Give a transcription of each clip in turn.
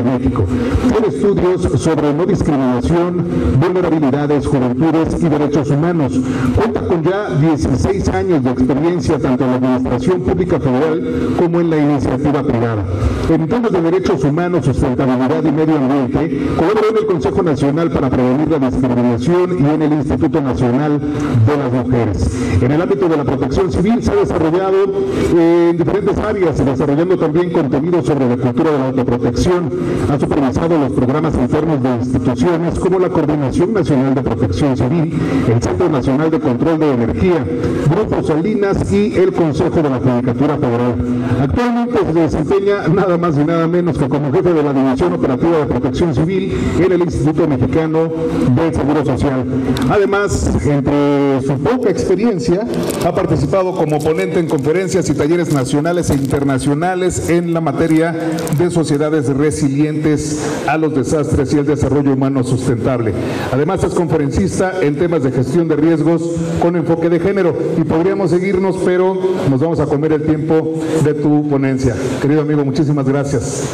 de México. Tiene estudios sobre no discriminación, vulnerabilidades, juventudes y derechos humanos. Cuenta con ya 16 años de experiencia tanto en la Administración Pública Federal como en la iniciativa privada. En temas de derechos humanos, sustentabilidad y medio ambiente, colaboró en el Consejo Nacional para Prevenir la Discriminación y en el Instituto Nacional de las Mujeres. En el ámbito de la protección civil se ha desarrollado en diferentes áreas, desarrollando también contenido sobre la cultura de la autoprotección. Ha supervisado los programas internos de instituciones como la Coordinación Nacional de Protección Civil, el Centro Nacional de Control de Energía, Grupo Salinas y el Consejo de la Judicatura Federal. Actualmente se desempeña nada más y nada menos que como jefe de la División Operativa de Protección Civil en el Instituto Mexicano del Seguro Social. Además, entre su poca experiencia, ha participado como ponente en conferencias y talleres nacionales e internacionales en la materia de sociedades resilientes a los desastres y el desarrollo humano sustentable. Además, es conferencista en temas de gestión de riesgos con enfoque de género. Y podríamos seguirnos, pero nos vamos a comer el tiempo de tu ponencia. Querido amigo, muchísimas gracias.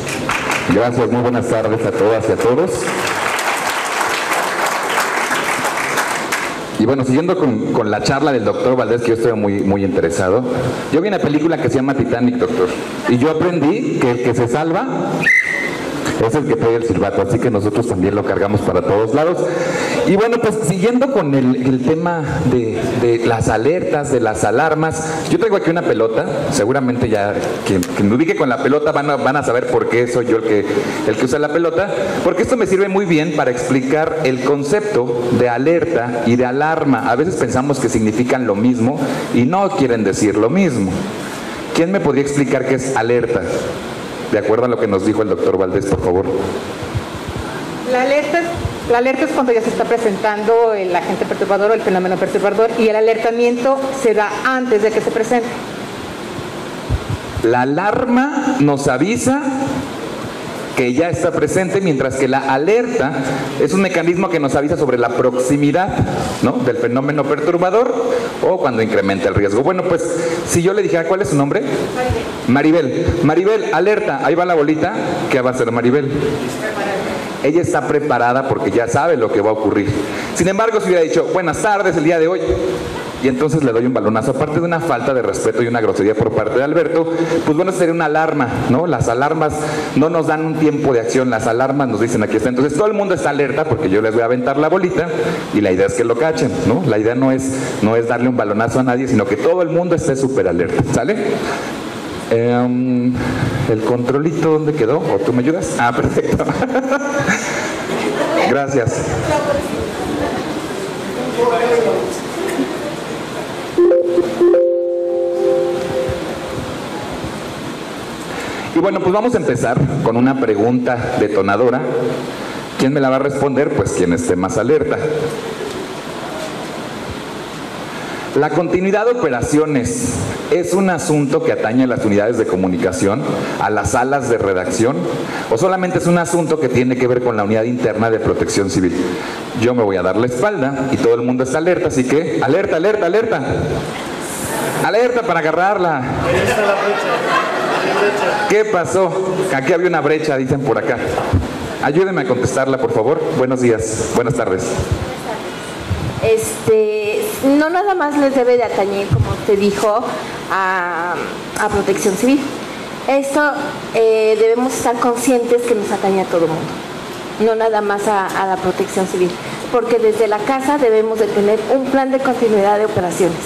Gracias, muy buenas tardes a todas y a todos. Y bueno, siguiendo con la charla del doctor Valdés, que yo estoy muy interesado. Yo vi una película que se llama Titanic, doctor, y yo aprendí que el que se salva es el que trae el silbato, así que nosotros también lo cargamos para todos lados. Y bueno, pues siguiendo con el tema de las alertas, de las alarmas, yo traigo aquí una pelota, seguramente ya quien me ubique con la pelota van a saber por qué soy yo el que usa la pelota, porque esto me sirve muy bien para explicar el concepto de alerta y de alarma. A veces pensamos que significan lo mismo y no quieren decir lo mismo. ¿Quién me podría explicar qué es alerta? De acuerdo a lo que nos dijo el doctor Valdés, por favor. La alerta es cuando ya se está presentando el agente perturbador o el fenómeno perturbador, y el alertamiento se da antes de que se presente. La alarma nos avisa que ya está presente, mientras que la alerta es un mecanismo que nos avisa sobre la proximidad, ¿no?, del fenómeno perturbador o cuando incrementa el riesgo. Bueno, pues si yo le dijera, ¿cuál es su nombre? Maribel. Maribel, alerta, ahí va la bolita. ¿Qué va a hacer Maribel? Ella está preparada porque ya sabe lo que va a ocurrir. Sin embargo, si hubiera dicho, buenas tardes el día de hoy, y entonces le doy un balonazo, aparte de una falta de respeto y una grosería por parte de Alberto, pues bueno, sería una alarma, ¿no? Las alarmas no nos dan un tiempo de acción, las alarmas nos dicen aquí está. Entonces todo el mundo está alerta porque yo les voy a aventar la bolita y la idea es que lo cachen, ¿no? La idea no es darle un balonazo a nadie, sino que todo el mundo esté súper alerta, ¿sale? El controlito, ¿dónde quedó? ¿O tú me ayudas? Ah, perfecto. Gracias. Y bueno, pues vamos a empezar con una pregunta detonadora. ¿Quién me la va a responder? Pues quien esté más alerta. La continuidad de operaciones es un asunto que atañe a las unidades de comunicación, a las salas de redacción, o solamente es un asunto que tiene que ver con la unidad interna de protección civil. Yo me voy a dar la espalda y todo el mundo está alerta, así que alerta, alerta, alerta. Alerta para agarrarla. ¿Qué pasó? Aquí había una brecha, dicen por acá. Ayúdenme a contestarla, por favor. Buenos días, buenas tardes. No nada más les debe de atañer, como usted dijo, a protección civil. Esto debemos estar conscientes que nos atañe a todo el mundo, no nada más a la protección civil, porque desde la casa debemos de tener un plan de continuidad de operaciones.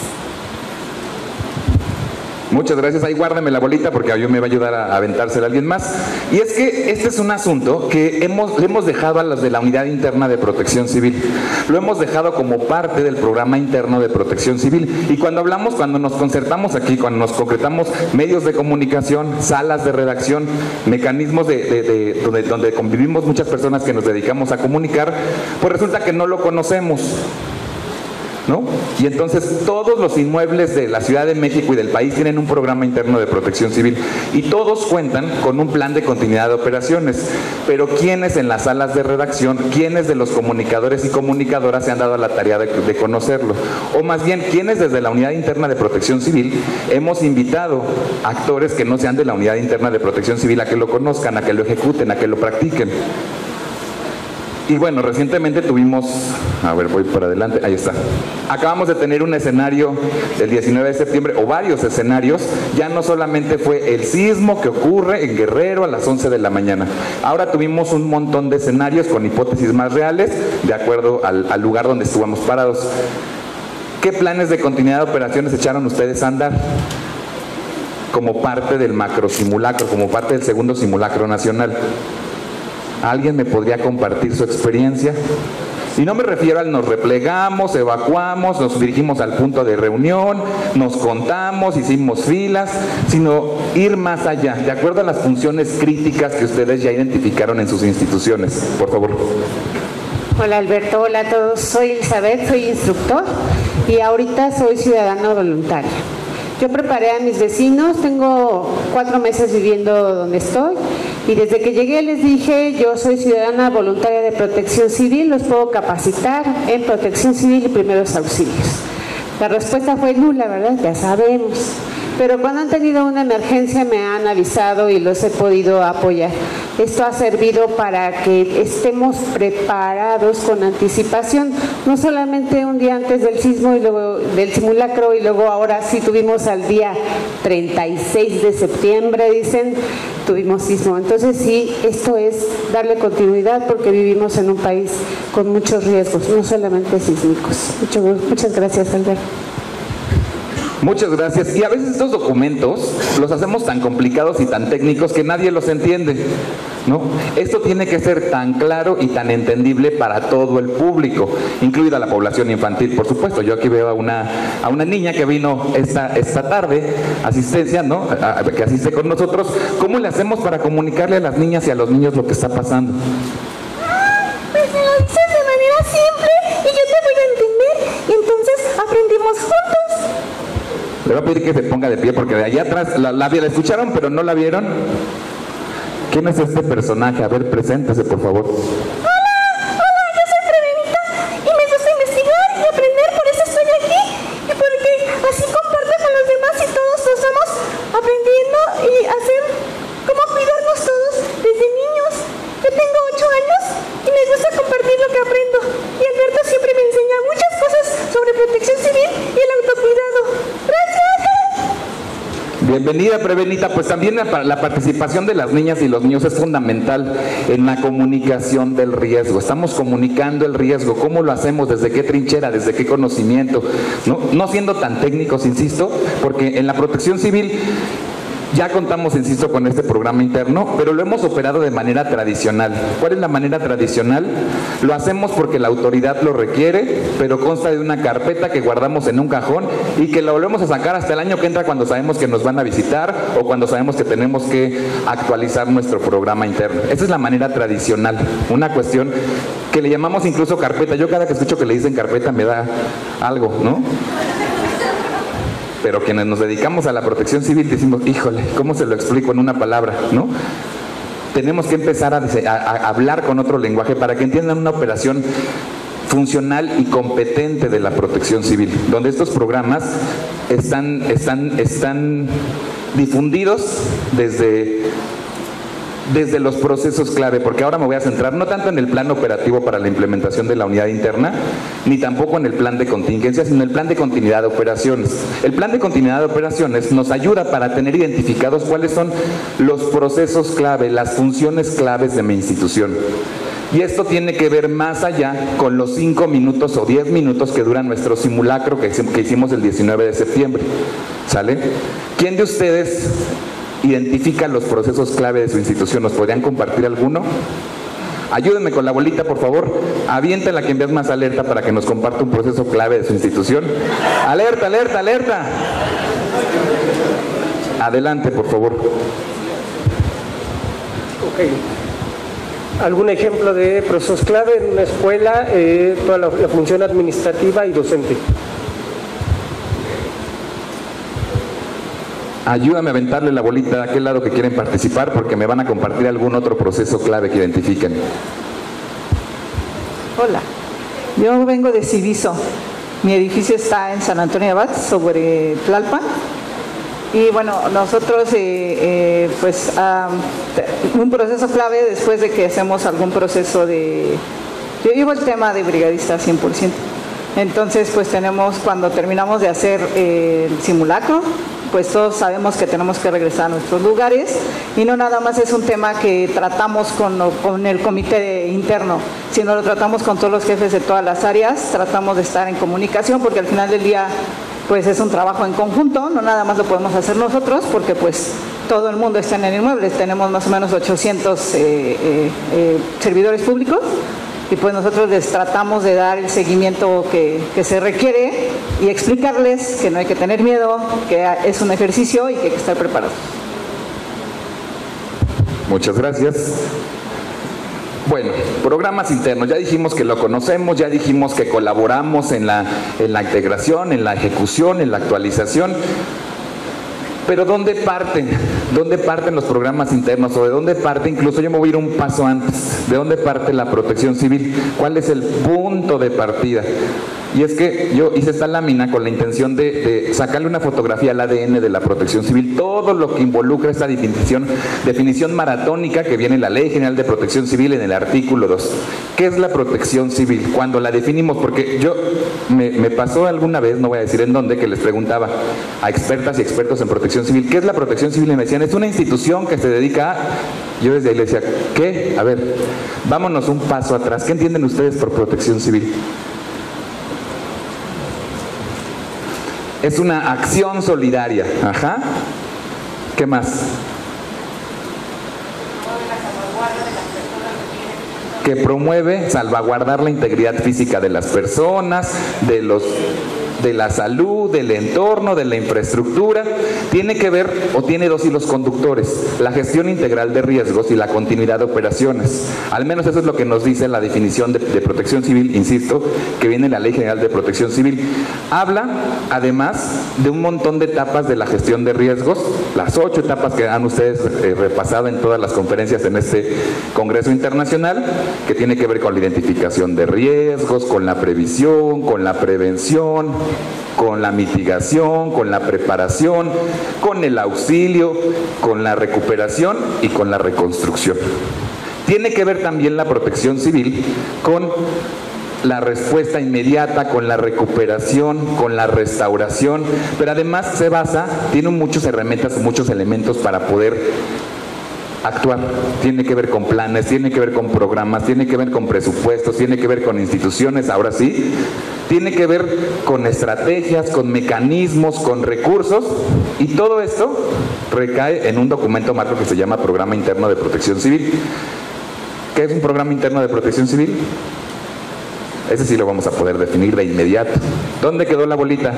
Muchas gracias, ahí guárdame la bolita porque a mí me va a ayudar a aventársela a alguien más. Y es que este es un asunto que hemos dejado a los de la Unidad Interna de Protección Civil. Lo hemos dejado como parte del programa interno de protección civil. Y cuando nos concertamos aquí, cuando nos concretamos medios de comunicación, salas de redacción, mecanismos donde convivimos muchas personas que nos dedicamos a comunicar, pues resulta que no lo conocemos. ¿no? Y entonces todos los inmuebles de la Ciudad de México y del país tienen un programa interno de protección civil y todos cuentan con un plan de continuidad de operaciones. Pero ¿quiénes en las salas de redacción, quiénes de los comunicadores y comunicadoras se han dado a la tarea de conocerlo? O más bien, ¿quiénes desde la Unidad Interna de Protección Civil hemos invitado a actores que no sean de la Unidad Interna de Protección Civil a que lo conozcan, a que lo ejecuten, a que lo practiquen? Y bueno, recientemente tuvimos, a ver, voy para adelante, ahí está. Acabamos de tener un escenario del 19 de septiembre, o varios escenarios, ya no solamente fue el sismo que ocurre en Guerrero a las 11 de la mañana. Ahora tuvimos un montón de escenarios con hipótesis más reales, de acuerdo al lugar donde estuvimos parados. ¿Qué planes de continuidad de operaciones echaron ustedes a andar? Como parte del macro simulacro, como parte del segundo simulacro nacional. ¿Alguien me podría compartir su experiencia? Y no me refiero al nos replegamos, evacuamos, nos dirigimos al punto de reunión, nos contamos, hicimos filas, sino ir más allá, de acuerdo a las funciones críticas que ustedes ya identificaron en sus instituciones. Por favor. Hola Alberto, hola a todos. Soy Elizabeth, soy instructor y ahorita soy ciudadana voluntaria. Yo preparé a mis vecinos, tengo 4 meses viviendo donde estoy y desde que llegué les dije, yo soy ciudadana voluntaria de protección civil, los puedo capacitar en protección civil y primeros auxilios. La respuesta fue nula, ¿verdad? Ya sabemos. Pero cuando han tenido una emergencia me han avisado y los he podido apoyar. Esto ha servido para que estemos preparados con anticipación, no solamente un día antes del sismo y luego del simulacro y luego ahora sí tuvimos al día 36 de septiembre, dicen, tuvimos sismo. Entonces sí, esto es darle continuidad porque vivimos en un país con muchos riesgos, no solamente sísmicos. Muchas gracias, Alberto. Muchas gracias. Y a veces estos documentos los hacemos tan complicados y tan técnicos que nadie los entiende, ¿no? Esto tiene que ser tan claro y tan entendible para todo el público, incluida la población infantil, por supuesto. Yo aquí veo a una niña que vino esta tarde, asistencia, ¿no? Que asiste con nosotros. ¿Cómo le hacemos para comunicarle a las niñas y a los niños lo que está pasando? Pues me lo dices de manera simple y yo te voy a entender y entonces aprendimos juntos. Le voy a pedir que se ponga de pie porque de allá atrás la escucharon pero no la vieron. ¿Quién es este personaje? A ver, preséntese por favor. Hola, yo soy Prevenita y me gusta investigar y aprender, por eso estoy aquí y porque así comparto con los demás y todos estamos aprendiendo y hacer cómo cuidarnos todos desde niños. Yo tengo 8 años y me gusta compartir lo que aprendo y Alberto siempre me enseña muchas cosas sobre protección civil y el autocuidado. ¡Gracias! Bienvenida, Prevenita. Pues también la participación de las niñas y los niños es fundamental en la comunicación del riesgo. Estamos comunicando el riesgo. ¿Cómo lo hacemos? ¿Desde qué trinchera? ¿Desde qué conocimiento? No siendo tan técnicos, insisto, porque en la protección civil ya contamos, insisto, con este programa interno, pero lo hemos operado de manera tradicional. ¿Cuál es la manera tradicional? Lo hacemos porque la autoridad lo requiere, pero consta de una carpeta que guardamos en un cajón y que la volvemos a sacar hasta el año que entra cuando sabemos que nos van a visitar o cuando sabemos que tenemos que actualizar nuestro programa interno. Esa es la manera tradicional, una cuestión que le llamamos incluso carpeta. Yo cada que escucho que le dicen carpeta me da algo, ¿no? Pero quienes nos dedicamos a la protección civil decimos, híjole, ¿cómo se lo explico en una palabra? ¿No? Tenemos que empezar a hablar con otro lenguaje para que entiendan una operación funcional y competente de la protección civil, donde estos programas están difundidos desde los procesos clave, porque ahora me voy a centrar no tanto en el plan operativo para la implementación de la unidad interna, ni tampoco en el plan de contingencia, sino en el plan de continuidad de operaciones. El plan de continuidad de operaciones nos ayuda para tener identificados cuáles son los procesos clave, las funciones claves de mi institución. Y esto tiene que ver más allá con los 5 minutos o 10 minutos que dura nuestro simulacro que hicimos el 19 de septiembre. ¿Sale? ¿Quién de ustedes identifica los procesos clave de su institución? ¿Nos podrían compartir alguno? Ayúdenme con la bolita, por favor. Avienten la que envías más alerta para que nos comparta un proceso clave de su institución. ¡Alerta, alerta, alerta! Adelante, por favor. algún ejemplo de procesos clave en una escuela, toda la función administrativa y docente. Ayúdame a aventarle la bolita a aquel lado que quieren participar, porque me van a compartir algún otro proceso clave que identifiquen. Hola, yo vengo de Civiso. Mi edificio está en San Antonio de Abad, sobre Tlalpan. Y bueno, nosotros, un proceso clave después de que hacemos algún proceso de... Yo llevo el tema de brigadista 100%. Entonces, pues tenemos, cuando terminamos de hacer el simulacro, pues todos sabemos que tenemos que regresar a nuestros lugares, y no nada más es un tema que tratamos con el comité interno, sino lo tratamos con todos los jefes de todas las áreas, tratamos de estar en comunicación, porque al final del día pues es un trabajo en conjunto, no nada más lo podemos hacer nosotros, porque pues todo el mundo está en el inmueble, tenemos más o menos 800 servidores públicos, y pues nosotros les tratamos de dar el seguimiento que se requiere y explicarles que no hay que tener miedo, que es un ejercicio y que hay que estar preparados. Muchas gracias. Bueno, programas internos, ya dijimos que lo conocemos, ya dijimos que colaboramos en la integración, en la ejecución, en la actualización. Pero ¿dónde parten? ¿Dónde parten los programas internos? ¿O de dónde parte? Incluso yo me voy a ir un paso antes. ¿De dónde parte la protección civil? ¿Cuál es el punto de partida? Y es que yo hice esta lámina con la intención de sacarle una fotografía al ADN de la protección civil, todo lo que involucra esta definición maratónica que viene en la Ley General de Protección Civil en el artículo 2. ¿Qué es la protección civil? Cuando la definimos, porque yo me pasó alguna vez, no voy a decir en dónde, que les preguntaba a expertas y expertos en protección civil, ¿qué es la protección civil? Y me decían, es una institución que se dedica a... Yo desde ahí les decía, ¿qué? A ver, vámonos un paso atrás. ¿Qué entienden ustedes por protección civil? Es una acción solidaria. Ajá. ¿Qué más? Que promueve salvaguardar la integridad física de las personas, de la salud, del entorno, de la infraestructura. Tiene que ver, o tiene dos hilos conductores: la gestión integral de riesgos y la continuidad de operaciones. Al menos eso es lo que nos dice la definición de protección civil, insisto, que viene en la Ley General de Protección Civil. Habla, además, de un montón de etapas de la gestión de riesgos, las 8 etapas que han ustedes repasado en todas las conferencias en este Congreso Internacional, que tiene que ver con la identificación de riesgos, con la previsión, con la prevención, con la mitigación, con la preparación, con el auxilio, con la recuperación y con la reconstrucción. Tiene que ver también la protección civil con la respuesta inmediata, con la recuperación, con la restauración, pero además se basa, tiene muchas herramientas, muchos elementos para poder actuar. Tiene que ver con planes, tiene que ver con programas, tiene que ver con presupuestos, tiene que ver con instituciones, ahora sí, tiene que ver con estrategias, con mecanismos, con recursos, y todo esto recae en un documento marco que se llama Programa Interno de Protección Civil. ¿Qué es un programa interno de protección civil? Ese sí lo vamos a poder definir de inmediato. ¿Dónde quedó la bolita?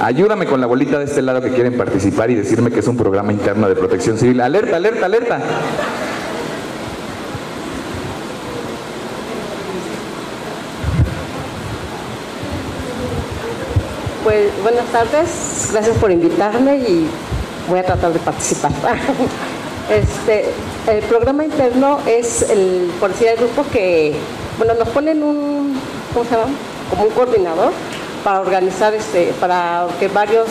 Ayúdame con la bolita de este lado que quieren participar y decirme que es un programa interno de protección civil. ¡Alerta, alerta, alerta! Pues buenas tardes, gracias por invitarme y voy a tratar de participar. El programa interno es por decir, el grupo que, bueno, nos ponen ¿cómo se llama? Como un coordinador para organizar, para que varios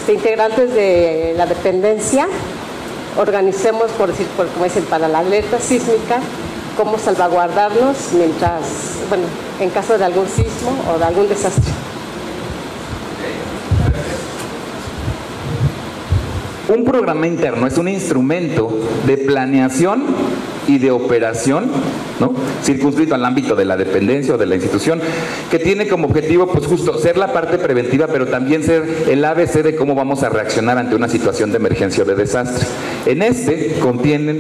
integrantes de la dependencia organicemos, por decir, como dicen, para la alerta sísmica, cómo salvaguardarnos mientras, bueno, en caso de algún sismo o de algún desastre. Un programa interno es un instrumento de planeación y de operación, ¿no?, circunscrito al ámbito de la dependencia o de la institución, que tiene como objetivo, pues justo, ser la parte preventiva, pero también ser el ABC de cómo vamos a reaccionar ante una situación de emergencia o de desastre. En contienen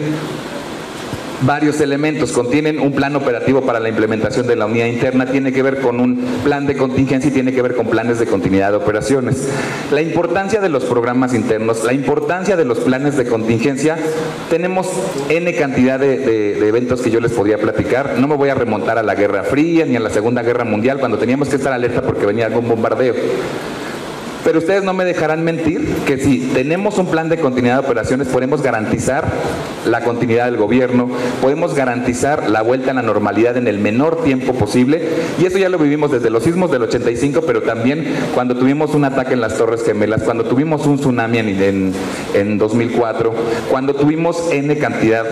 varios elementos. Contienen un plan operativo para la implementación de la unidad interna, tiene que ver con un plan de contingencia y tiene que ver con planes de continuidad de operaciones. La importancia de los programas internos, la importancia de los planes de contingencia, tenemos N cantidad de eventos que yo les podría platicar. No me voy a remontar a la Guerra Fría ni a la Segunda Guerra Mundial, cuando teníamos que estar alerta porque venía algún bombardeo. Pero ustedes no me dejarán mentir que si tenemos un plan de continuidad de operaciones podemos garantizar la continuidad del gobierno, podemos garantizar la vuelta a la normalidad en el menor tiempo posible, y eso ya lo vivimos desde los sismos del 85, pero también cuando tuvimos un ataque en las Torres Gemelas, cuando tuvimos un tsunami en 2004, cuando tuvimos N cantidad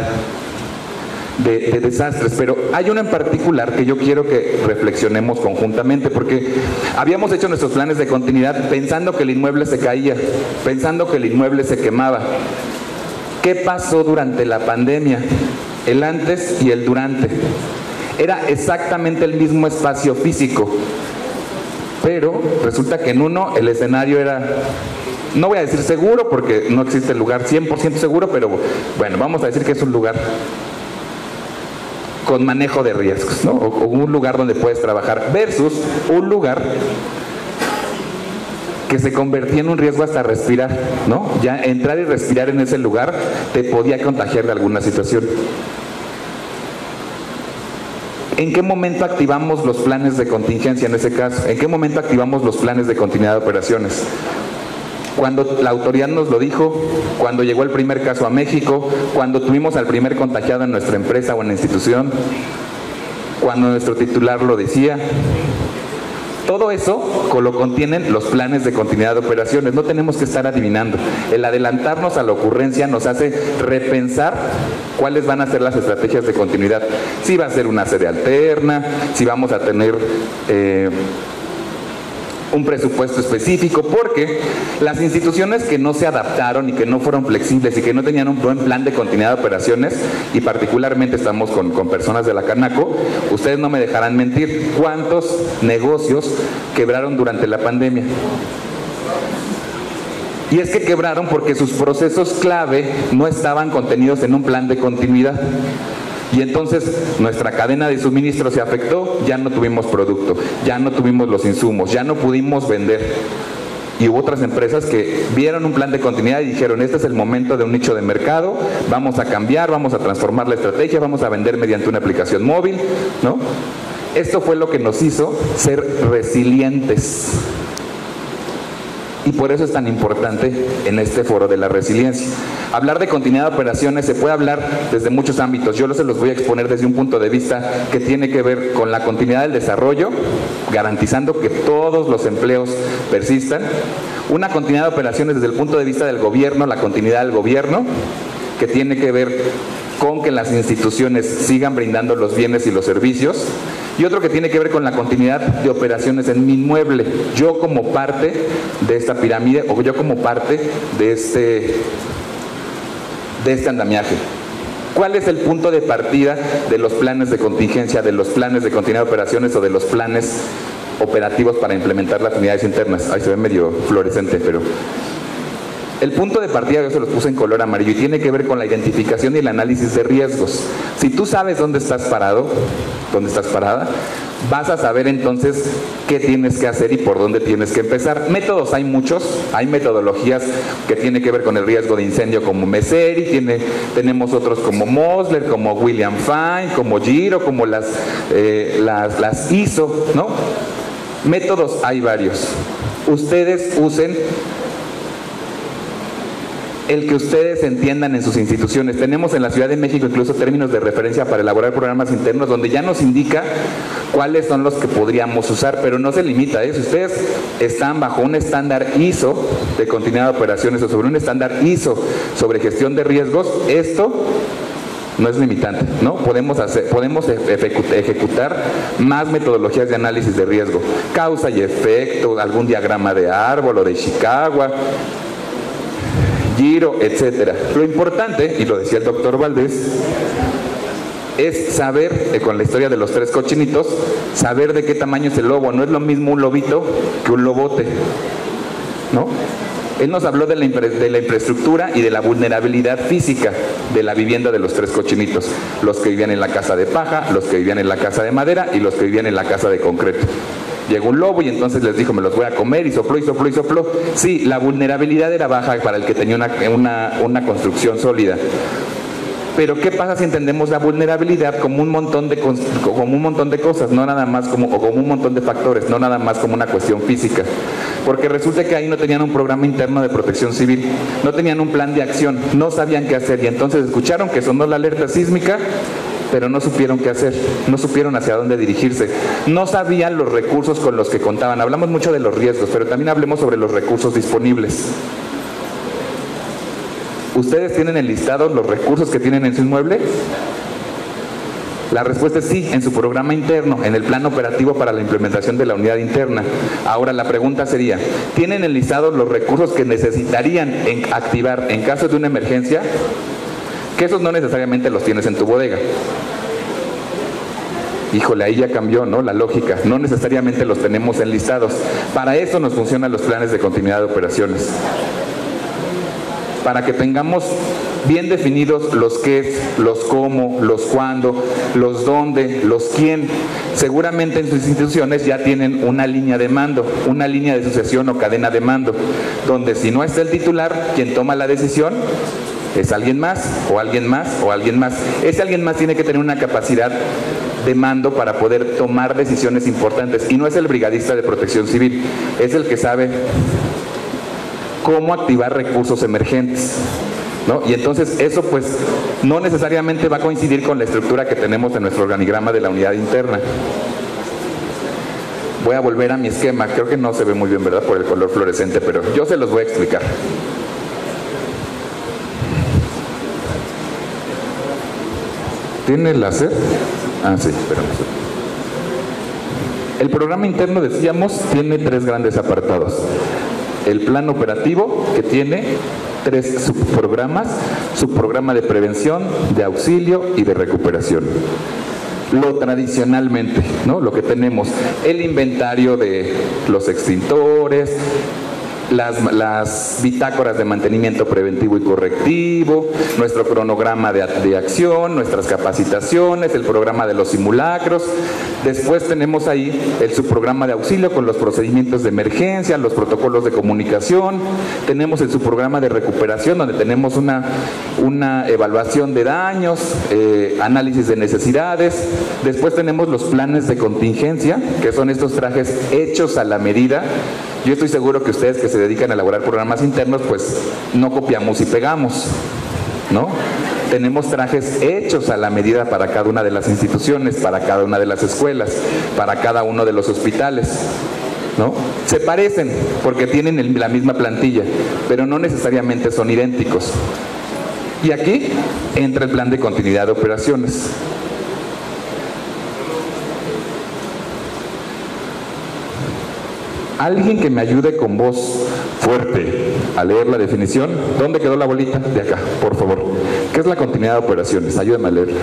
de desastres. Pero hay uno en particular que yo quiero que reflexionemos conjuntamente, porque habíamos hecho nuestros planes de continuidad pensando que el inmueble se caía, pensando que el inmueble se quemaba. ¿Qué pasó durante la pandemia? El antes y el durante. Era exactamente el mismo espacio físico, pero resulta que en uno el escenario era, no voy a decir seguro porque no existe el lugar 100% seguro, pero bueno, vamos a decir que es un lugar con manejo de riesgos, ¿no? O un lugar donde puedes trabajar, versus un lugar que se convertía en un riesgo hasta respirar, ¿no? Ya entrar y respirar en ese lugar te podía contagiar de alguna situación. ¿En qué momento activamos los planes de contingencia en ese caso? ¿En qué momento activamos los planes de continuidad de operaciones? Cuando la autoridad nos lo dijo, cuando llegó el primer caso a México, cuando tuvimos al primer contagiado en nuestra empresa o en la institución, cuando nuestro titular lo decía. Todo eso lo contienen los planes de continuidad de operaciones. No tenemos que estar adivinando. El adelantarnos a la ocurrencia nos hace repensar cuáles van a ser las estrategias de continuidad. Si va a ser una sede alterna, si vamos a tener un presupuesto específico, porque las instituciones que no se adaptaron y que no fueron flexibles y que no tenían un buen plan de continuidad de operaciones, y particularmente estamos con personas de la Canaco, ustedes no me dejarán mentir, ¿cuántos negocios quebraron durante la pandemia? Y es que quebraron porque sus procesos clave no estaban contenidos en un plan de continuidad. Y entonces nuestra cadena de suministro se afectó, ya no tuvimos producto, ya no tuvimos los insumos, ya no pudimos vender. Y hubo otras empresas que vieron un plan de continuidad y dijeron, este es el momento de un nicho de mercado, vamos a cambiar, vamos a transformar la estrategia, vamos a vender mediante una aplicación móvil, ¿no? Esto fue lo que nos hizo ser resilientes. Y por eso es tan importante en este foro de la resiliencia. Hablar de continuidad de operaciones se puede hablar desde muchos ámbitos. Yo se los voy a exponer desde un punto de vista que tiene que ver con la continuidad del desarrollo, garantizando que todos los empleos persistan. Una continuidad de operaciones desde el punto de vista del gobierno, la continuidad del gobierno, que tiene que ver con que las instituciones sigan brindando los bienes y los servicios. Y otro que tiene que ver con la continuidad de operaciones en mi inmueble. Yo como parte de esta pirámide, o yo como parte de este andamiaje. ¿Cuál es el punto de partida de los planes de contingencia, de los planes de continuidad de operaciones o de los planes operativos para implementar las unidades internas? Ahí se ve medio fluorescente, pero el punto de partida yo se los puse en color amarillo y tiene que ver con la identificación y el análisis de riesgos. Si tú sabes dónde estás parado, dónde estás parada, vas a saber entonces qué tienes que hacer y por dónde tienes que empezar. Métodos hay muchos, hay metodologías que tienen que ver con el riesgo de incendio como Messeri, tenemos otros como Mosler, como William Fine, como Giro, como las ISO, ¿no? Métodos hay varios. Ustedes usen el que ustedes entiendan en sus instituciones. Tenemos en la Ciudad de México incluso términos de referencia para elaborar programas internos donde ya nos indica cuáles son los que podríamos usar, pero no se limita a eso. Si ustedes están bajo un estándar ISO de continuidad de operaciones o sobre un estándar ISO sobre gestión de riesgos, esto no es limitante, ¿no? Podemos ejecutar más metodologías de análisis de riesgo, causa y efecto, algún diagrama de árbol o de Ishikawa, Giro, etcétera. Lo importante, y lo decía el doctor Valdés, es saber, con la historia de los 3 cochinitos, saber de qué tamaño es el lobo. No es lo mismo un lobito que un lobote, ¿no? Él nos habló de la infraestructura y de la vulnerabilidad física de la vivienda de los 3 cochinitos. Los que vivían en la casa de paja, los que vivían en la casa de madera y los que vivían en la casa de concreto. Llegó un lobo y entonces les dijo, me los voy a comer, y sopló y sopló y sopló. Sí, la vulnerabilidad era baja para el que tenía una construcción sólida. Pero ¿qué pasa si entendemos la vulnerabilidad como un montón de cosas, no nada más como un montón de factores, no nada más como una cuestión física? Porque resulta que ahí no tenían un programa interno de protección civil, no tenían un plan de acción, no sabían qué hacer, y entonces escucharon que sonó la alerta sísmica, pero no supieron qué hacer, no supieron hacia dónde dirigirse, no sabían los recursos con los que contaban. Hablamos mucho de los riesgos, pero también hablemos sobre los recursos disponibles. ¿Ustedes tienen enlistados los recursos que tienen en su inmueble? La respuesta es sí, en su programa interno, en el plan operativo para la implementación de la unidad interna. Ahora la pregunta sería, ¿tienen enlistados los recursos que necesitarían activar en caso de una emergencia? Que esos no necesariamente los tienes en tu bodega. Híjole, ahí ya cambió, ¿no? La lógica. No necesariamente los tenemos enlistados. Para eso nos funcionan los planes de continuidad de operaciones. Para que tengamos bien definidos los qué, los cómo, los cuándo, los dónde, los quién. Seguramente en sus instituciones ya tienen una línea de mando, una línea de sucesión o cadena de mando, donde si no está el titular, quien toma la decisión es alguien más, o alguien más, o alguien más. Ese alguien más tiene que tener una capacidad de mando para poder tomar decisiones importantes. Y no es el brigadista de protección civil, es el que sabe cómo activar recursos emergentes, ¿no? Y entonces eso pues no necesariamente va a coincidir con la estructura que tenemos en nuestro organigrama de la unidad interna. Voy a volver a mi esquema, creo que no se ve muy bien, ¿verdad?, por el color fluorescente, pero yo se los voy a explicar. ¿Tiene láser? Ah, sí, espérame. El programa interno, decíamos, tiene 3 grandes apartados. El plan operativo, que tiene 3 subprogramas: subprograma de prevención, de auxilio y de recuperación. Lo tradicionalmente, ¿no?, lo que tenemos, el inventario de los extintores, las bitácoras de mantenimiento preventivo y correctivo, nuestro cronograma de acción, nuestras capacitaciones, el programa de los simulacros. Después tenemos ahí el subprograma de auxilio con los procedimientos de emergencia, los protocolos de comunicación. Tenemos el subprograma de recuperación, donde tenemos una evaluación de daños, análisis de necesidades. Después tenemos los planes de contingencia, que son estos trajes hechos a la medida. Yo estoy seguro que ustedes que se dedican a elaborar programas internos, pues no copiamos y pegamos, ¿no? Tenemos trajes hechos a la medida para cada una de las instituciones, para cada una de las escuelas, para cada uno de los hospitales, ¿no? Se parecen porque tienen la misma plantilla, pero no necesariamente son idénticos. Y aquí entra el plan de continuidad de operaciones. Alguien que me ayude con voz fuerte a leer la definición. ¿Dónde quedó la bolita? De acá, por favor. ¿Qué es la continuidad de operaciones? Ayúdame a leerla.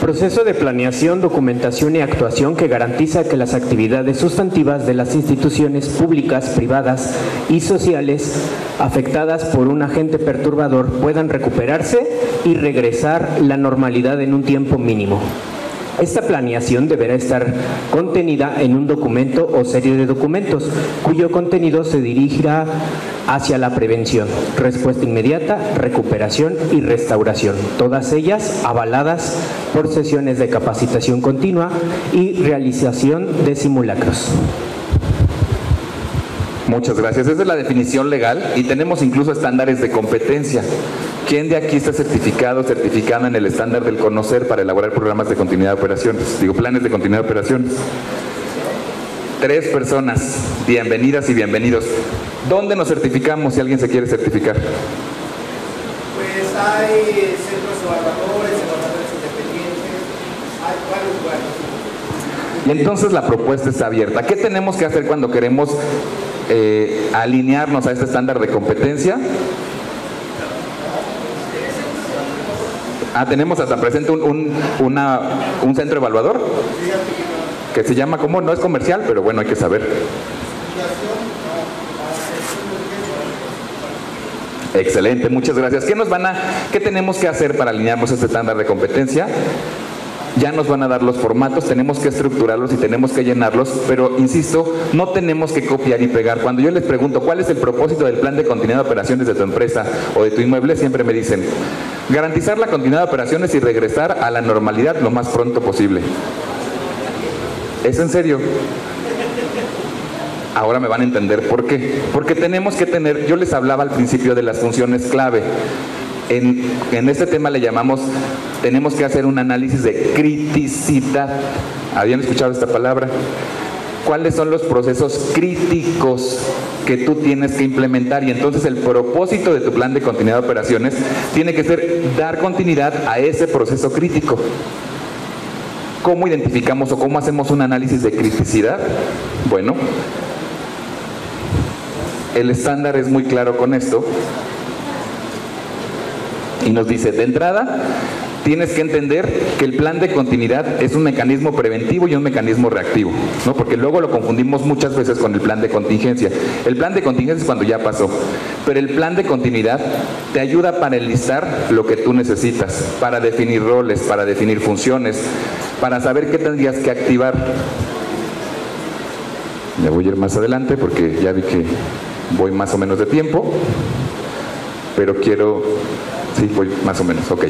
Proceso de planeación, documentación y actuación que garantiza que las actividades sustantivas de las instituciones públicas, privadas y sociales afectadas por un agente perturbador puedan recuperarse y regresar la normalidad en un tiempo mínimo. Esta planeación deberá estar contenida en un documento o serie de documentos, cuyo contenido se dirigirá hacia la prevención, respuesta inmediata, recuperación y restauración, todas ellas avaladas por sesiones de capacitación continua y realización de simulacros. Muchas gracias. Esa es la definición legal y tenemos incluso estándares de competencia. ¿Quién de aquí está certificado, certificada en el estándar del CONOCER para elaborar programas de continuidad de operaciones? Planes de continuidad de operaciones. 3 personas. Bienvenidas y bienvenidos. ¿Dónde nos certificamos si alguien se quiere certificar? Pues hay centros evaluadores independientes, hay varios lugares. Y entonces la propuesta está abierta. ¿Qué tenemos que hacer cuando queremos alinearnos a este estándar de competencia? Tenemos hasta presente un centro evaluador que se llama, ¿cómo? No es comercial, pero bueno, hay que saber. operación, la selección de riesgo. Excelente, muchas gracias. ¿Qué tenemos que hacer para alinearnos a este estándar de competencia? Ya nos van a dar los formatos, tenemos que estructurarlos y tenemos que llenarlos, pero insisto, no tenemos que copiar y pegar. Cuando yo les pregunto cuál es el propósito del plan de continuidad de operaciones de tu empresa o de tu inmueble, siempre me dicen, garantizar la continuidad de operaciones y regresar a la normalidad lo más pronto posible. ¿Es en serio? Ahora me van a entender por qué. Porque tenemos que tener, yo les hablaba al principio de las funciones clave. En este tema le llamamos, tenemos que hacer un análisis de criticidad. ¿Habían escuchado esta palabra? ¿Cuáles son los procesos críticos que tú tienes que implementar? Y entonces el propósito de tu plan de continuidad de operaciones tiene que ser dar continuidad a ese proceso crítico. ¿Cómo identificamos o cómo hacemos un análisis de criticidad? Bueno, el estándar es muy claro con esto. Y nos dice, de entrada, tienes que entender que el plan de continuidad es un mecanismo preventivo y un mecanismo reactivo, ¿no? Porque luego lo confundimos muchas veces con el plan de contingencia. El plan de contingencia es cuando ya pasó, pero el plan de continuidad te ayuda para enlistar lo que tú necesitas, para definir roles, para definir funciones, para saber qué tendrías que activar. Ya voy a ir más adelante porque ya vi que voy más o menos de tiempo, pero quiero... Sí, voy más o menos, ok.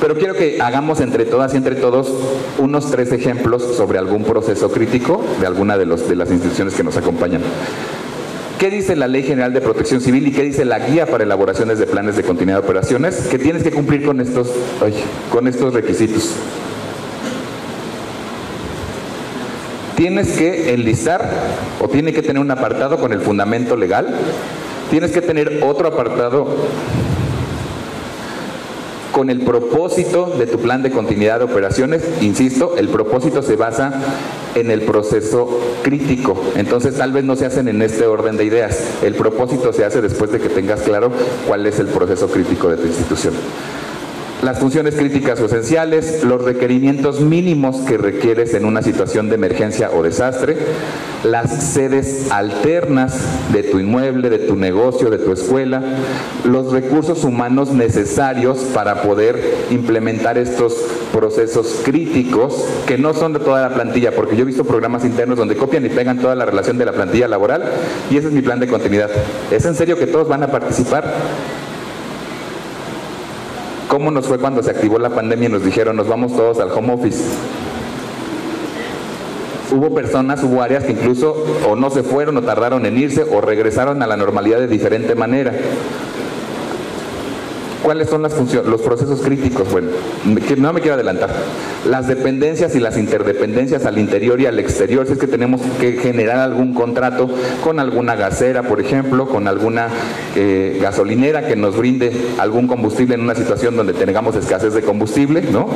Pero quiero que hagamos entre todas y entre todos unos 3 ejemplos sobre algún proceso crítico de alguna de las instituciones que nos acompañan. ¿Qué dice la Ley General de Protección Civil y qué dice la Guía para Elaboraciones de Planes de Continuidad de Operaciones? Que tienes que cumplir con estos requisitos. Tienes que enlistar o tiene que tener un apartado con el fundamento legal. Tienes que tener otro apartado con el propósito de tu plan de continuidad de operaciones. Insisto, el propósito se basa en el proceso crítico. Entonces tal vez no se hacen en este orden de ideas. El propósito se hace después de que tengas claro cuál es el proceso crítico de tu institución. Las funciones críticas o esenciales, los requerimientos mínimos que requieres en una situación de emergencia o desastre, las sedes alternas de tu inmueble, de tu negocio, de tu escuela, los recursos humanos necesarios para poder implementar estos procesos críticos que no son de toda la plantilla, porque yo he visto programas internos donde copian y pegan toda la relación de la plantilla laboral y ese es mi plan de continuidad. ¿Es en serio que todos van a participar? ¿Cómo nos fue cuando se activó la pandemia y nos dijeron nos vamos todos al home office? Hubo áreas que incluso o no se fueron o tardaron en irse o regresaron a la normalidad de diferente manera. ¿Cuáles son los procesos críticos? Bueno, no me quiero adelantar. Las dependencias y las interdependencias al interior y al exterior, si es que tenemos que generar algún contrato con alguna gasera, por ejemplo, con alguna gasolinera que nos brinde algún combustible en una situación donde tengamos escasez de combustible, ¿no?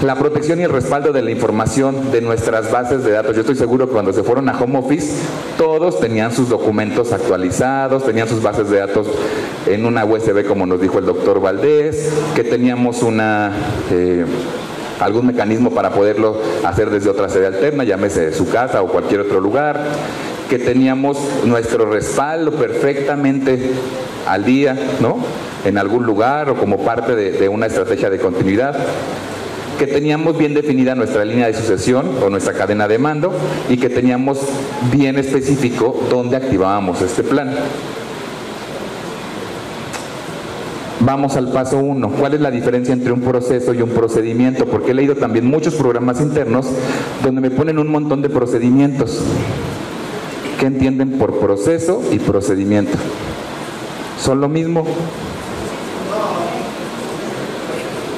La protección y el respaldo de la información de nuestras bases de datos. Yo estoy seguro que cuando se fueron a home office, todos tenían sus documentos actualizados, tenían sus bases de datos en una USB, como nos dijo el doctor Valdés, que teníamos algún mecanismo para poderlo hacer desde otra sede alterna, llámese su casa o cualquier otro lugar, que teníamos nuestro respaldo perfectamente al día, ¿no? En algún lugar o como parte de una estrategia de continuidad, que teníamos bien definida nuestra línea de sucesión o nuestra cadena de mando y que teníamos bien específico dónde activábamos este plan. Vamos al paso 1. ¿Cuál es la diferencia entre un proceso y un procedimiento? Porque he leído también muchos programas internos donde me ponen un montón de procedimientos. ¿Qué entienden por proceso y procedimiento? ¿Son lo mismo?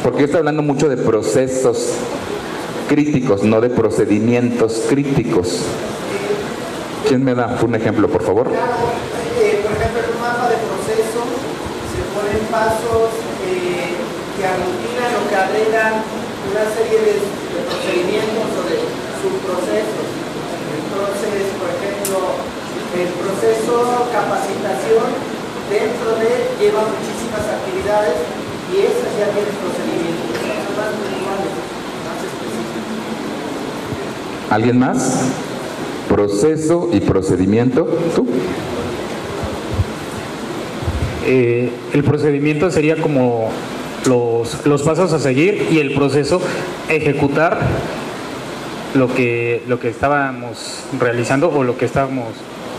Porque yo estoy hablando mucho de procesos críticos, no de procedimientos críticos. ¿Quién me da un ejemplo, por favor? Por ejemplo, en un mapa de proceso se ponen pasos que aglutinan o que agregan una serie de procedimientos o de subprocesos. Entonces, por ejemplo, el proceso capacitación dentro de lleva muchísimas actividades y esas ya tienen procedimientos, son más puntuales, más específicos. ¿Alguien más? proceso y procedimiento. ¿Tú? El procedimiento sería como los pasos a seguir y el proceso ejecutar lo que estábamos realizando o lo que estábamos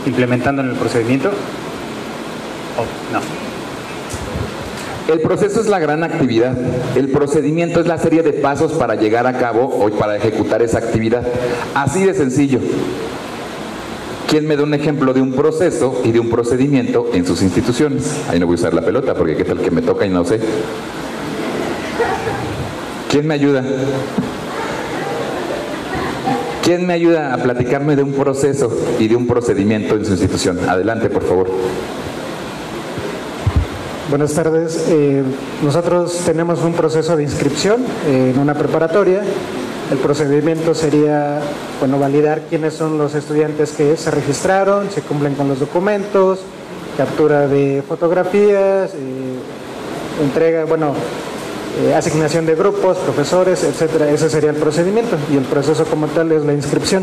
implementando en el procedimiento. No. El proceso es la gran actividad. El procedimiento es la serie de pasos para llegar a cabo o para ejecutar esa actividad. Así de sencillo. ¿Quién me da un ejemplo de un proceso y de un procedimiento en sus instituciones? Ahí no voy a usar la pelota porque qué tal que me toca y no sé. ¿Quién me ayuda? ¿Quién me ayuda a platicarme de un proceso y de un procedimiento en su institución? Adelante, por favor. Buenas tardes. Nosotros tenemos un proceso de inscripción en una preparatoria. El procedimiento sería, validar quiénes son los estudiantes que se registraron, se cumplen con los documentos, captura de fotografías, entrega, asignación de grupos, profesores, etcétera. Ese sería el procedimiento y el proceso como tal es la inscripción.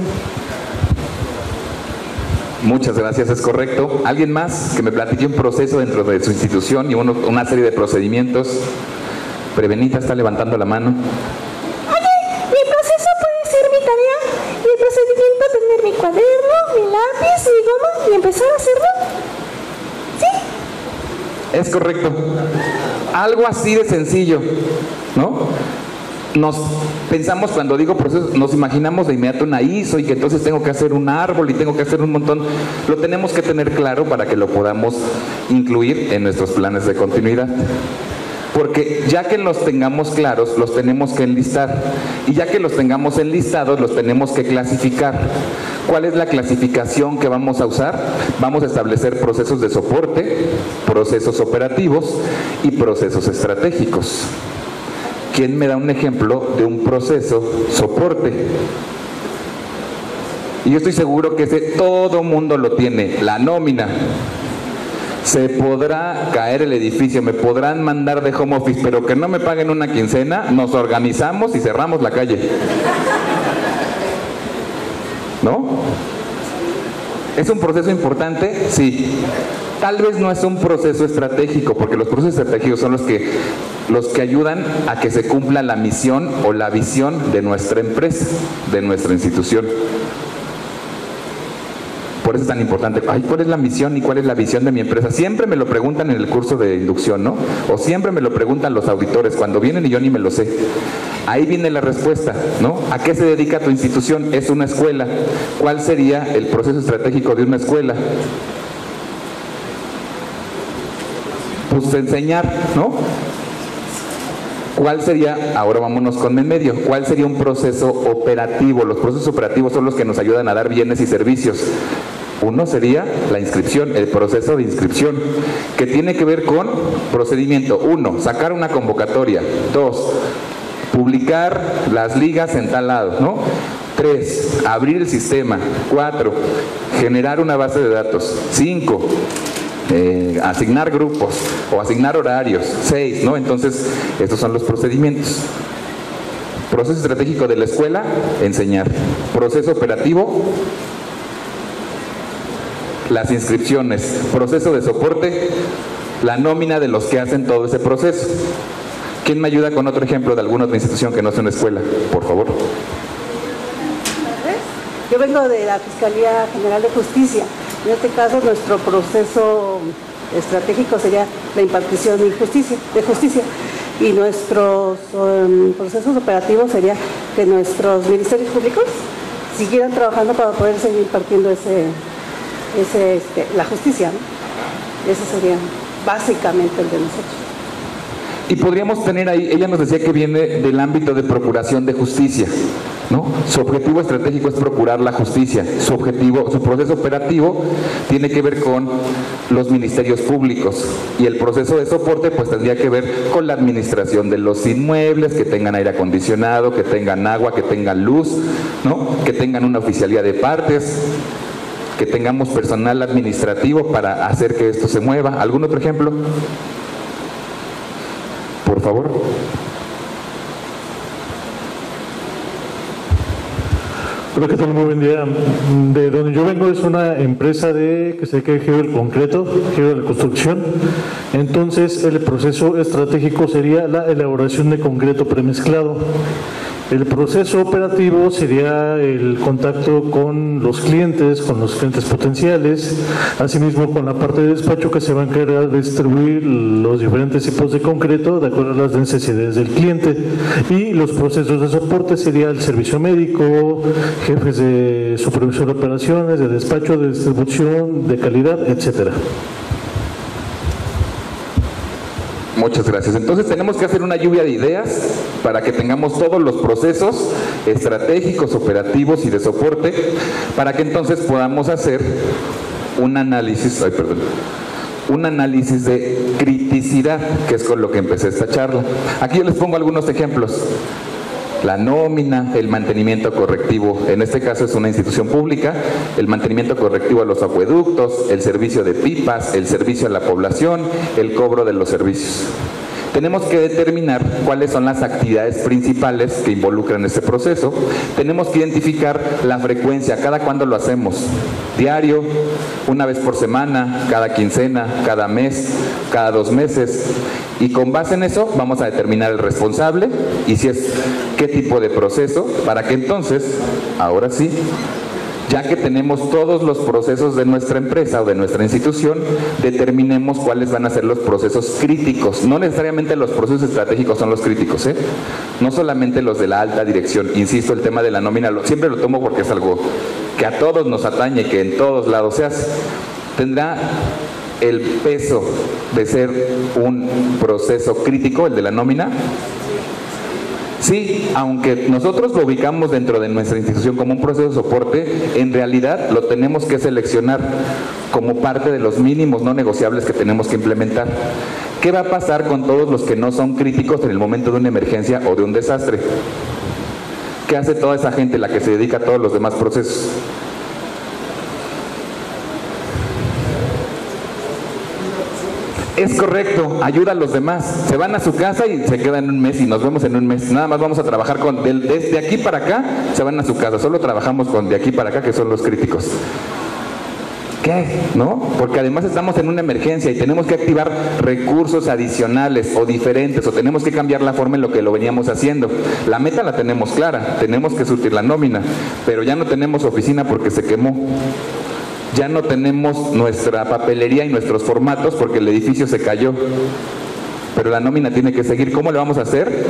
Muchas gracias, es correcto. ¿Alguien más que me platique un proceso dentro de su institución y una serie de procedimientos? Prevenita está levantando la mano. Y el procedimiento tener mi cuaderno, mi lápiz, mi goma y empezar a hacerlo. ¿Sí? Es correcto. Algo así de sencillo, ¿no? Pensamos, cuando digo proceso, nos imaginamos de inmediato una ISO y que entonces tengo que hacer un árbol y tengo que hacer un montón. Lo tenemos que tener claro para que lo podamos incluir en nuestros planes de continuidad. Porque ya que los tengamos claros, los tenemos que enlistar. Y ya que los tengamos enlistados, los tenemos que clasificar. ¿Cuál es la clasificación que vamos a usar? Vamos a establecer procesos de soporte, procesos operativos y procesos estratégicos. ¿Quién me da un ejemplo de un proceso soporte? Y yo estoy seguro que todo mundo lo tiene, la nómina. Se podrá caer el edificio, me podrán mandar de home office, pero que no me paguen una quincena, nos organizamos y cerramos la calle. ¿No? ¿Es un proceso importante? Sí. Tal vez no es un proceso estratégico, porque los procesos estratégicos son los que ayudan a que se cumpla la misión o la visión de nuestra empresa, de nuestra institución. Por eso es tan importante. ¿Cuál es la misión y cuál es la visión de mi empresa? Siempre me lo preguntan en el curso de inducción, ¿no? O siempre me lo preguntan los auditores cuando vienen y yo ni me lo sé. Ahí viene la respuesta, ¿no? ¿A qué se dedica tu institución? Es una escuela. ¿Cuál sería el proceso estratégico de una escuela? Pues enseñar, ¿no? ¿Cuál sería, ahora vámonos con en medio, cuál sería un proceso operativo? Los procesos operativos son los que nos ayudan a dar bienes y servicios. Uno sería la inscripción, el proceso de inscripción, que tiene que ver con procedimiento. 1, sacar una convocatoria. 2, publicar las ligas en tal lado, ¿no? 3, abrir el sistema. 4, generar una base de datos. 5, asignar grupos o asignar horarios. 6, ¿no? Entonces, estos son los procedimientos. Proceso estratégico de la escuela, enseñar. Proceso operativo, las inscripciones. Proceso de soporte, la nómina de los que hacen todo ese proceso. ¿Quién me ayuda con otro ejemplo de alguna otra institución que no sea una escuela? Por favor. Yo vengo de la Fiscalía General de Justicia. En este caso, nuestro proceso estratégico sería la impartición de justicia. Y nuestros procesos operativos sería que nuestros ministerios públicos siguieran trabajando para poder seguir impartiendo la justicia, ¿no? Ese sería básicamente el de nosotros. Y podríamos tener ahí, ella nos decía que viene del ámbito de procuración de justicia, ¿no? Su objetivo estratégico es procurar la justicia. Su proceso operativo tiene que ver con los ministerios públicos. Y el proceso de soporte pues tendría que ver con la administración de los inmuebles, que tengan aire acondicionado, que tengan agua, que tengan luz, ¿no? Que tengan una oficialía de partes, que tengamos personal administrativo para hacer que esto se mueva. ¿Algún otro ejemplo? Por favor. Hola, ¿qué tal? Muy buen día. De donde yo vengo es una empresa que se dedica al giro del concreto, giro de la construcción. Entonces, el proceso estratégico sería la elaboración de concreto premezclado. El proceso operativo sería el contacto con los clientes potenciales, asimismo con la parte de despacho que se va a encargar de distribuir los diferentes tipos de concreto de acuerdo a las necesidades del cliente. Y los procesos de soporte sería el servicio médico, jefes de supervisión de operaciones, de despacho, de distribución, de calidad, etcétera. Muchas gracias. Entonces tenemos que hacer una lluvia de ideas para que tengamos todos los procesos estratégicos, operativos y de soporte, para que entonces podamos hacer un análisis, un análisis de criticidad, que es con lo que empecé esta charla. Aquí yo les pongo algunos ejemplos. La nómina, el mantenimiento correctivo, en este caso es una institución pública, el mantenimiento correctivo a los acueductos, el servicio de pipas, el servicio a la población, el cobro de los servicios. Tenemos que determinar cuáles son las actividades principales que involucran este proceso. Tenemos que identificar la frecuencia, cada cuándo lo hacemos. Diario, una vez por semana, cada quincena, cada mes, cada 2 meses. Y con base en eso vamos a determinar el responsable y si es qué tipo de proceso, para que entonces, ahora sí, ya que tenemos todos los procesos de nuestra empresa o de nuestra institución, determinemos cuáles van a ser los procesos críticos. No necesariamente los procesos estratégicos son los críticos, no solamente los de la alta dirección. Insisto, el tema de la nómina siempre lo tomo porque es algo que a todos nos atañe, que en todos lados se hace. Tendrá el peso de ser un proceso crítico, el de la nómina. Sí, aunque nosotros lo ubicamos dentro de nuestra institución como un proceso de soporte, en realidad lo tenemos que seleccionar como parte de los mínimos no negociables que tenemos que implementar. ¿Qué va a pasar con todos los que no son críticos en el momento de una emergencia o de un desastre? ¿Qué hace toda esa gente, la que se dedica a todos los demás procesos? Es correcto, ayuda a los demás. Se van a su casa y se quedan un mes y nos vemos en un mes. Nada más vamos a trabajar desde aquí para acá, se van a su casa. Solo trabajamos con de aquí para acá, que son los críticos. ¿Qué? ¿No? Porque además estamos en una emergencia y tenemos que activar recursos adicionales o diferentes, o tenemos que cambiar la forma en lo que lo veníamos haciendo. La meta la tenemos clara, tenemos que surtir la nómina, pero ya no tenemos oficina porque se quemó. Ya no tenemos nuestra papelería y nuestros formatos porque el edificio se cayó. Pero la nómina tiene que seguir. ¿Cómo le vamos a hacer?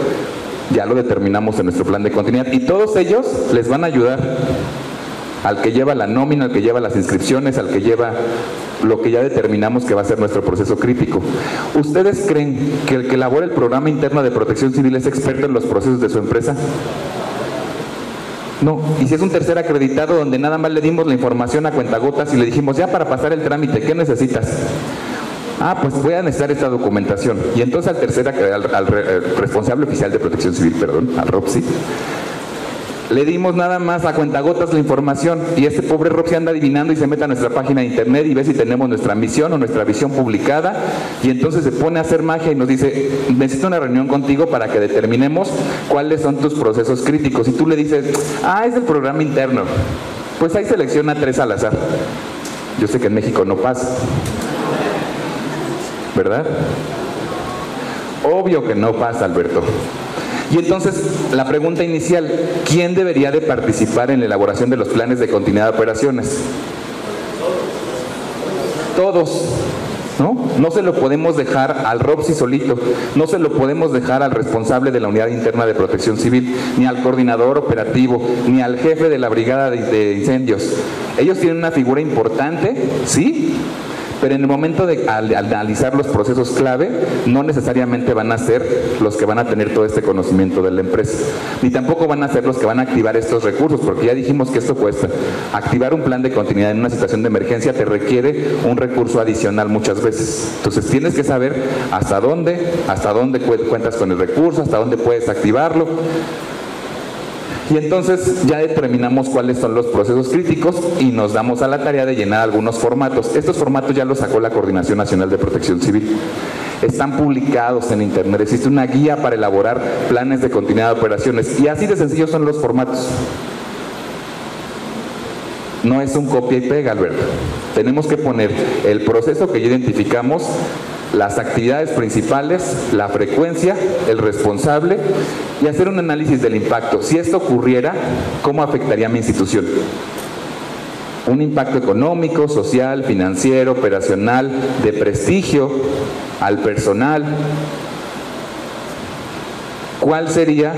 Ya lo determinamos en nuestro plan de continuidad. Y todos ellos les van a ayudar. Al que lleva la nómina, al que lleva las inscripciones, al que lleva lo que ya determinamos que va a ser nuestro proceso crítico. ¿Ustedes creen que el que elabora el programa interno de protección civil es experto en los procesos de su empresa? No, y si es un tercer acreditado donde nada más le dimos la información a cuentagotas y le dijimos, ya para pasar el trámite, ¿qué necesitas? Ah, pues voy a necesitar esta documentación. Y entonces al responsable oficial de protección civil, al ROPSI, le dimos nada más a cuentagotas la información y este pobre ROPSI anda adivinando y se mete a nuestra página de internet y ve si tenemos nuestra misión o nuestra visión publicada y entonces se pone a hacer magia y nos dice, necesito una reunión contigo para que determinemos cuáles son tus procesos críticos. Y tú le dices, es el programa interno. Pues ahí selecciona 3 al azar. Yo sé que en México no pasa, ¿verdad? Obvio que no pasa, Alberto. Y entonces, la pregunta inicial, ¿quién debería de participar en la elaboración de los planes de continuidad de operaciones? Todos, ¿no? No se lo podemos dejar al ROPSI solito, no se lo podemos dejar al responsable de la unidad interna de protección civil, ni al coordinador operativo, ni al jefe de la brigada de incendios. Ellos tienen una figura importante, ¿sí? Pero en el momento de analizar los procesos clave, no necesariamente van a ser los que van a tener todo este conocimiento de la empresa, ni tampoco van a ser los que van a activar estos recursos, porque ya dijimos que esto cuesta. Activar un plan de continuidad en una situación de emergencia te requiere un recurso adicional muchas veces. Entonces tienes que saber hasta dónde cuentas con el recurso, hasta dónde puedes activarlo. Y entonces ya determinamos cuáles son los procesos críticos y nos damos a la tarea de llenar algunos formatos. Estos formatos ya los sacó la Coordinación Nacional de Protección Civil. Están publicados en internet, existe una guía para elaborar planes de continuidad de operaciones y así de sencillos son los formatos. no es un copia y pega, Alberto. Tenemos que poner el proceso que ya identificamos, las actividades principales, la frecuencia, el responsable y hacer un análisis del impacto. Si esto ocurriera, ¿cómo afectaría a mi institución? Un impacto económico, social, financiero, operacional, de prestigio al personal. ¿Cuál sería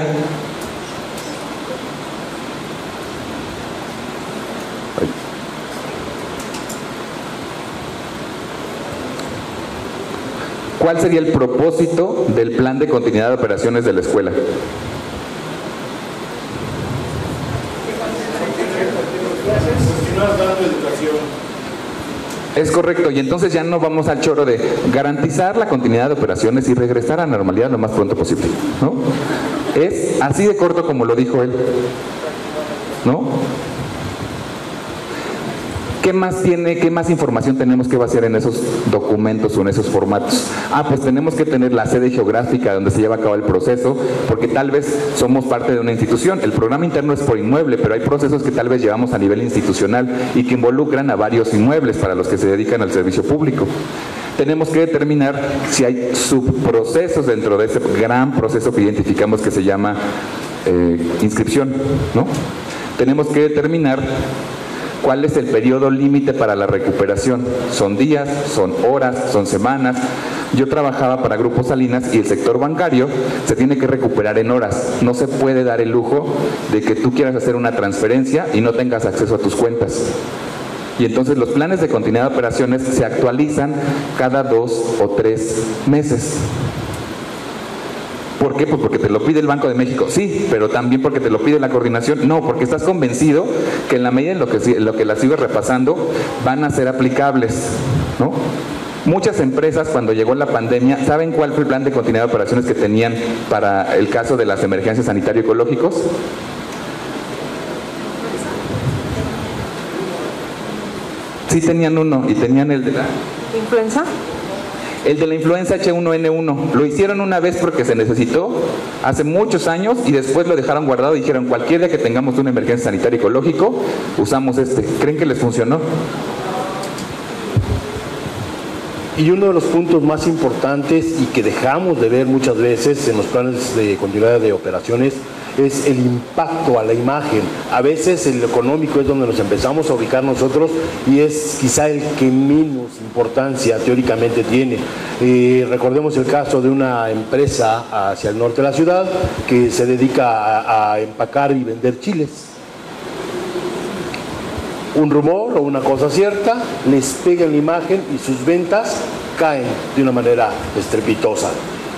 el propósito del plan de continuidad de operaciones de la escuela? Es correcto, y entonces ya no vamos al choro de garantizar la continuidad de operaciones y regresar a la normalidad lo más pronto posible, ¿no? Es así de corto como lo dijo él, ¿no? ¿Qué más tiene, qué más información tenemos que vaciar en esos documentos o en esos formatos? Pues tenemos que tener la sede geográfica donde se lleva a cabo el proceso, porque tal vez somos parte de una institución. El programa interno es por inmueble, pero hay procesos que tal vez llevamos a nivel institucional y que involucran a varios inmuebles para los que se dedican al servicio público. Tenemos que determinar si hay subprocesos dentro de ese gran proceso que identificamos que se llama inscripción, ¿no? Tenemos que determinar ¿cuál es el periodo límite para la recuperación? ¿Son días? ¿Son horas? ¿Son semanas? Yo trabajaba para Grupo Salinas y el sector bancario se tiene que recuperar en horas. No se puede dar el lujo de que tú quieras hacer una transferencia y no tengas acceso a tus cuentas. Y entonces los planes de continuidad de operaciones se actualizan cada 2 o 3 meses. ¿Por qué? Pues porque te lo pide el Banco de México, sí, pero también porque te lo pide la coordinación, no, porque estás convencido que en la medida en lo que las sigues repasando van a ser aplicables, ¿no? Muchas empresas cuando llegó la pandemia, ¿saben cuál fue el plan de continuidad de operaciones que tenían para el caso de las emergencias sanitario-ecológicos? Sí tenían uno, y tenían el de la ¿influenza? El de la influenza H1N1, lo hicieron una vez porque se necesitó hace muchos años y después lo dejaron guardado y dijeron cualquier día que tengamos una emergencia sanitaria ecológico, usamos este. ¿Creen que les funcionó? Y uno de los puntos más importantes y que dejamos de ver muchas veces en los planes de continuidad de operaciones es el impacto a la imagen. A veces el económico es donde nos empezamos a ubicar nosotros y es quizá el que menos importancia teóricamente tiene. Recordemos el caso de una empresa hacia el norte de la ciudad que se dedica a empacar y vender chiles. Un rumor o una cosa cierta les pega en la imagen y sus ventas caen de una manera estrepitosa.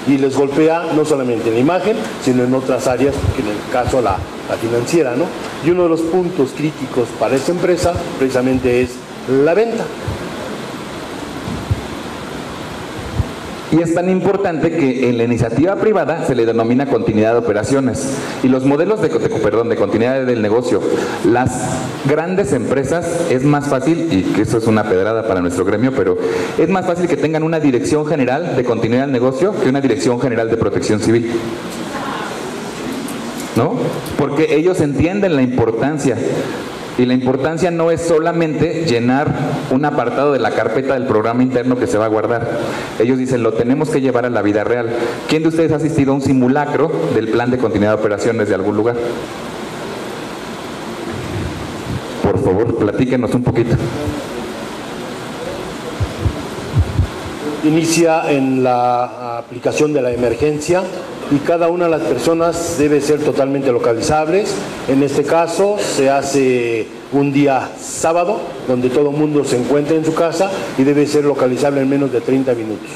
Y les golpea no solamente en la imagen, sino en otras áreas, que en el caso la financiera, ¿no? Y uno de los puntos críticos para esta empresa precisamente es la venta. Y es tan importante que en la iniciativa privada se le denomina continuidad de operaciones. Y los modelos de continuidad del negocio, las grandes empresas es más fácil, y que eso es una pedrada para nuestro gremio, pero es más fácil que tengan una dirección general de continuidad del negocio que una dirección general de protección civil, ¿no? Porque ellos entienden la importancia. Y la importancia no es solamente llenar un apartado de la carpeta del programa interno que se va a guardar. Ellos dicen, lo tenemos que llevar a la vida real. ¿Quién de ustedes ha asistido a un simulacro del plan de continuidad de operaciones de algún lugar? Por favor, platíquenos un poquito. Inicia en la aplicación de la emergencia y cada una de las personas debe ser totalmente localizables. En este caso se hace un día sábado donde todo el mundo se encuentra en su casa y debe ser localizable en menos de 30 minutos.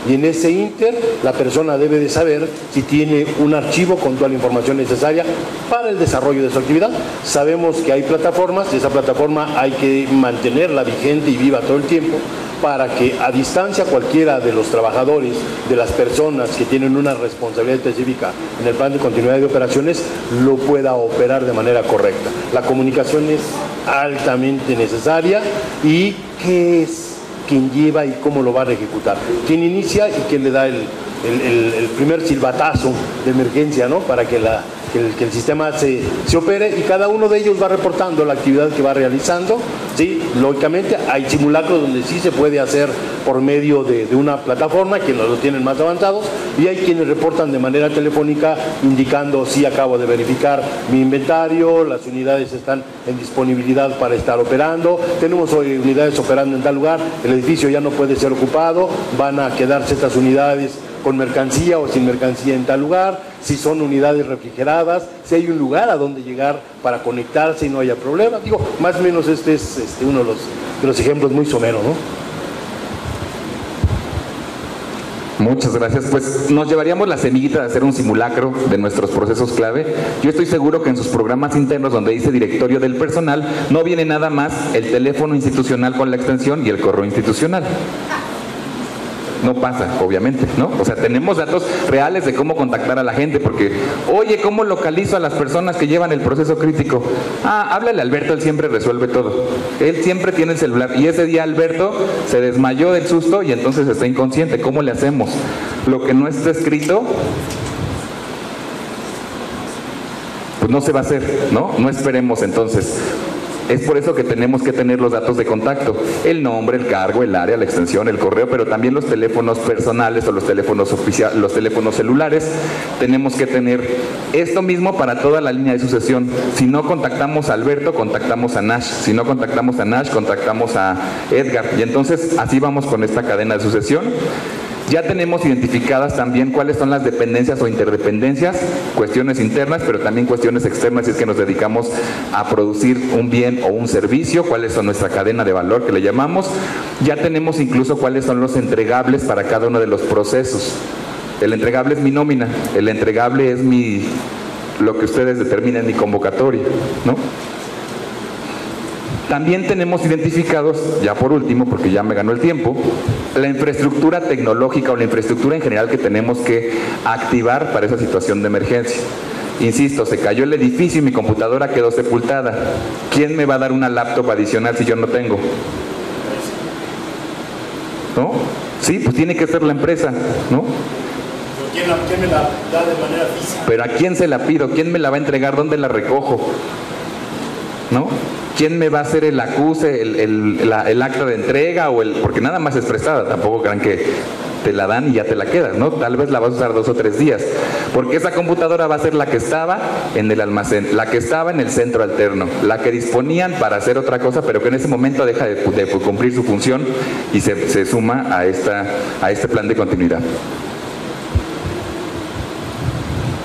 Y en ese inter la persona debe de saber si tiene un archivo con toda la información necesaria para el desarrollo de su actividad. Sabemos que hay plataformas y esa plataforma hay que mantenerla vigente y viva todo el tiempo para que a distancia cualquiera de los trabajadores, de las personas que tienen una responsabilidad específica en el plan de continuidad de operaciones, lo pueda operar de manera correcta. La comunicación es altamente necesaria y ¿qué es quien lleva y cómo lo va a ejecutar? ¿Quién inicia y quién le da el primer silbatazo de emergencia, ¿no? Para que que el sistema se opere, y cada uno de ellos va reportando la actividad que va realizando. Sí, lógicamente hay simulacros donde sí se puede hacer por medio de una plataforma, quienes lo tienen más avanzados, y hay quienes reportan de manera telefónica indicando si acabo de verificar mi inventario, las unidades están en disponibilidad para estar operando, tenemos hoy unidades operando en tal lugar, el edificio ya no puede ser ocupado, van a quedarse estas unidades con mercancía o sin mercancía en tal lugar, si son unidades refrigeradas, si hay un lugar a donde llegar para conectarse y no haya problema. Digo, más o menos este es uno de los ejemplos muy someros, ¿no? Muchas gracias. Pues nos llevaríamos la semillita de hacer un simulacro de nuestros procesos clave. Yo estoy seguro que en sus programas internos, donde dice directorio del personal, no viene nada más el teléfono institucional con la extensión y el correo institucional. No pasa, obviamente, ¿no? O sea, tenemos datos reales de cómo contactar a la gente, porque, oye, ¿cómo localizo a las personas que llevan el proceso crítico? Ah, háblale a Alberto, él siempre resuelve todo. Él siempre tiene el celular, y ese día Alberto se desmayó del susto y entonces está inconsciente. ¿Cómo le hacemos? Lo que no está escrito, pues no se va a hacer, ¿no? No esperemos entonces. Es por eso que tenemos que tener los datos de contacto, el nombre, el cargo, el área, la extensión, el correo, pero también los teléfonos personales o los teléfonos oficiales, los teléfonos celulares. Tenemos que tener esto mismo para toda la línea de sucesión. Si no contactamos a Alberto, contactamos a Nash. Si no contactamos a Nash, contactamos a Edgar. Y entonces así vamos con esta cadena de sucesión. Ya tenemos identificadas también cuáles son las dependencias o interdependencias, cuestiones internas, pero también cuestiones externas, si es que nos dedicamos a producir un bien o un servicio, cuáles son nuestra cadena de valor que le llamamos. Ya tenemos incluso cuáles son los entregables para cada uno de los procesos. El entregable es mi nómina, el entregable es lo que ustedes determinen, mi convocatoria, ¿no? También tenemos identificados, ya por último, porque ya me ganó el tiempo, la infraestructura tecnológica o la infraestructura en general que tenemos que activar para esa situación de emergencia. Insisto, se cayó el edificio y mi computadora quedó sepultada. ¿Quién me va a dar una laptop adicional si yo no tengo? ¿No? Sí, pues tiene que ser la empresa, ¿no? ¿Quién me la da de manera física? Pero ¿a quién se la pido? ¿Quién me la va a entregar? ¿Dónde la recojo? ¿No? ¿Quién me va a hacer el acuse, el acta de entrega porque nada más es prestada? Tampoco crean que te la dan y ya te la quedas, ¿no? Tal vez la vas a usar 2 o 3 días, porque esa computadora va a ser la que estaba en el almacén, la que estaba en el centro alterno, la que disponían para hacer otra cosa, pero que en ese momento deja de cumplir su función y se suma a este plan de continuidad.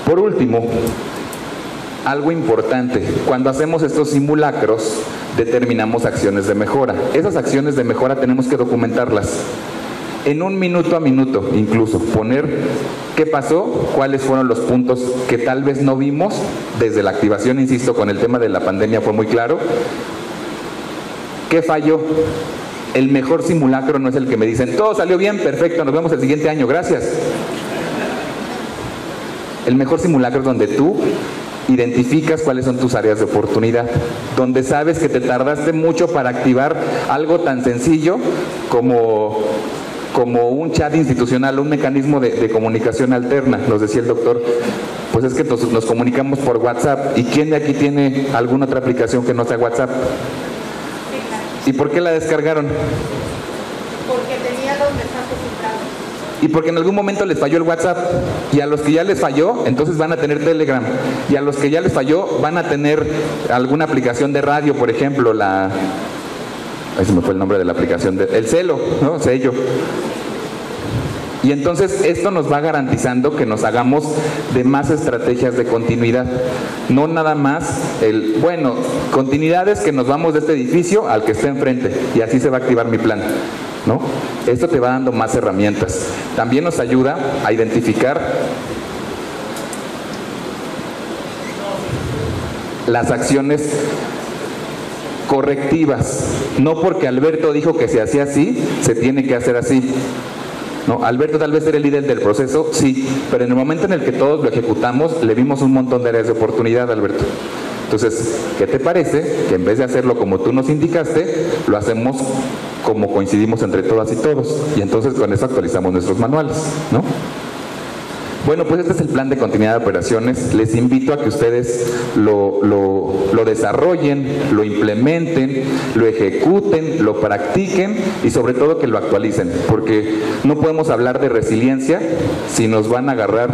Por último, algo importante, cuando hacemos estos simulacros determinamos acciones de mejora. Esas acciones de mejora tenemos que documentarlas en un minuto a minuto, incluso poner qué pasó, cuáles fueron los puntos que tal vez no vimos desde la activación. Insisto, con el tema de la pandemia fue muy claro. ¿Qué falló? El mejor simulacro no es el que me dicen todo salió bien, perfecto, nos vemos el siguiente año, gracias. El mejor simulacro es donde tú identificas cuáles son tus áreas de oportunidad, donde sabes que te tardaste mucho para activar algo tan sencillo como un chat institucional, un mecanismo de comunicación alterna. Nos decía el doctor, pues es que nos comunicamos por WhatsApp. ¿Y quién de aquí tiene alguna otra aplicación que no sea WhatsApp? ¿Y por qué la descargaron? Porque tenía los mensajes cifrados. Y porque en algún momento les falló el WhatsApp, y a los que ya les falló, entonces van a tener Telegram, y a los que ya les falló van a tener alguna aplicación de radio, por ejemplo, ahí se me fue el nombre de la aplicación, el Celo, ¿no? Sello. Y entonces esto nos va garantizando que nos hagamos de más estrategias de continuidad, no nada más continuidades que nos vamos de este edificio al que está enfrente, y así se va a activar mi plan, ¿no? Esto te va dando más herramientas. También nos ayuda a identificar las acciones correctivas. No porque Alberto dijo que se hacía así, se tiene que hacer así. No, Alberto tal vez era el líder del proceso, sí, pero en el momento en el que todos lo ejecutamos, le vimos un montón de áreas de oportunidad, Alberto. Entonces, ¿qué te parece que en vez de hacerlo como tú nos indicaste, lo hacemos como coincidimos entre todas y todos? Y entonces con eso actualizamos nuestros manuales, ¿no? Bueno, pues este es el plan de continuidad de operaciones. Les invito a que ustedes lo desarrollen, lo implementen, lo ejecuten, lo practiquen y sobre todo que lo actualicen, porque no podemos hablar de resiliencia si nos van a agarrar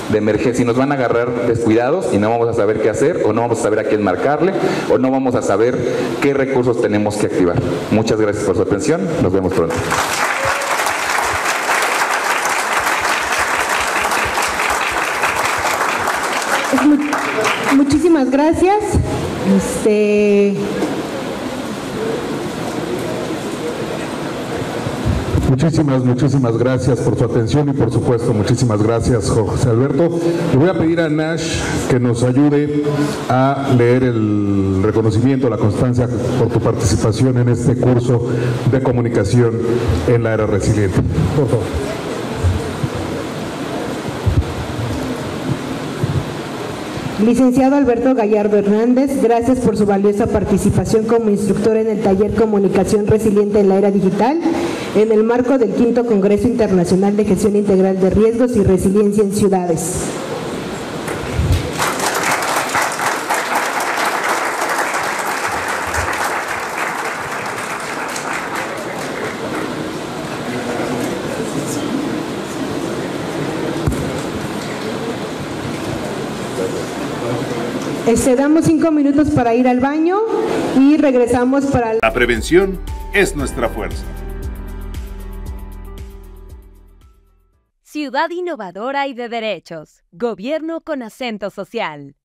de emergencia, si nos van a agarrar descuidados y no vamos a saber qué hacer, o no vamos a saber a quién marcarle, o no vamos a saber qué recursos tenemos que activar. Muchas gracias por su atención. Nos vemos pronto. Muchísimas gracias. Muchísimas gracias por su atención y por supuesto muchísimas gracias, José Alberto. Le voy a pedir a Nash que nos ayude a leer el reconocimiento, la constancia por tu participación en este curso de comunicación en la era resiliente. Por favor. Licenciado Alberto Gallardo Hernández, gracias por su valiosa participación como instructor en el taller Comunicación Resiliente en la Era Digital, en el marco del 5º Congreso Internacional de Gestión Integral de Riesgos y Resiliencia en Ciudades. Damos 5 minutos para ir al baño y regresamos para... La prevención es nuestra fuerza. Ciudad innovadora y de derechos. Gobierno con acento social.